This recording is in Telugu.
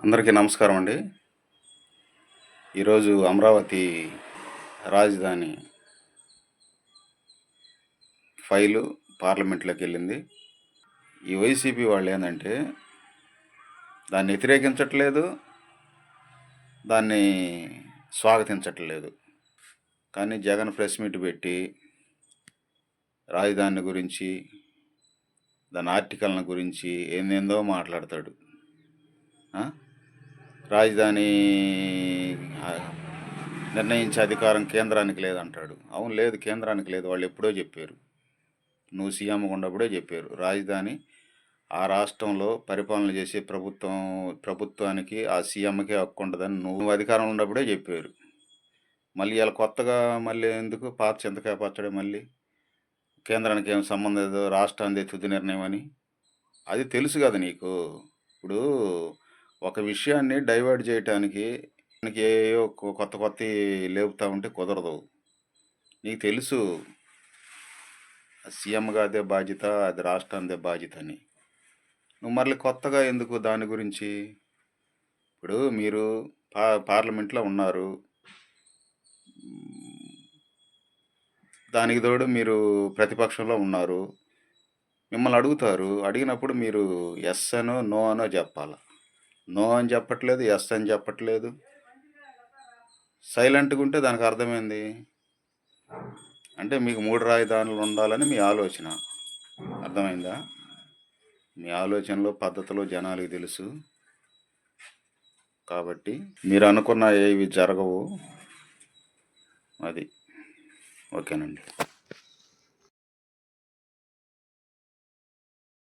అందరికీ నమస్కారం అండి. ఈరోజు అమరావతి రాజధాని ఫైలు పార్లమెంట్లోకి వెళ్ళింది. ఈ వైసీపీ వాళ్ళు ఏంటంటే దాన్ని వ్యతిరేకించట్లేదు, దాన్ని స్వాగతించట్లేదు. కానీ జగన్ ప్రెస్ మీట్ పెట్టి రాజధాని గురించి, దాని ఆర్టికల్ని గురించి ఏందేందో మాట్లాడతాడు. రాజధాని నిర్ణయించే అధికారం కేంద్రానికి లేదంటాడు. అవును, లేదు, కేంద్రానికి లేదు. వాళ్ళు ఎప్పుడో చెప్పారు. నువ్వు సీఎం ఉన్నప్పుడే చెప్పారు రాజధాని ఆ రాష్ట్రంలో పరిపాలన చేసే ప్రభుత్వానికి ఆ సీఎంకే హక్కు ఉండదని నువ్వు అధికారం ఉన్నప్పుడే చెప్పారు. మళ్ళీ ఇలా కొత్తగా మళ్ళీ ఎందుకు పాత చింతకాయ పచ్చడి? మళ్ళీ కేంద్రానికి ఏం సంబంధం లేదు, రాష్ట్రానికి తుది నిర్ణయం అని. అది తెలుసు కదా నీకు. ఇప్పుడు ఒక విషయాన్ని డైవర్ట్ చేయటానికి ఏవో కొత్త లేపుతా ఉంటే కుదరదు. నీకు తెలుసు సీఎంగా అదే బాధ్యత, అది రాష్ట్రానిదే బాధ్యత అని. నువ్వు మళ్ళీ కొత్తగా ఎందుకు దాని గురించి? ఇప్పుడు మీరు పార్లమెంట్లో ఉన్నారు, దానికి తోడు మీరు ప్రతిపక్షంలో ఉన్నారు. మిమ్మల్ని అడుగుతారు, అడిగినప్పుడు మీరు ఎస్ అనో నో అనో చెప్పాలి. నో అని చెప్పట్లేదు, ఎస్ అని చెప్పట్లేదు, సైలెంట్గా ఉంటే దానికి అర్థమైంది అంటే మీకు 3 రాజధానులు ఉండాలని మీ ఆలోచన. అర్థమైందా? మీ ఆలోచనలో పద్ధతిలో జనాలకు తెలుసు. కాబట్టి మీరు అనుకున్న ఏవి జరగవు. అది ఓకేనండి.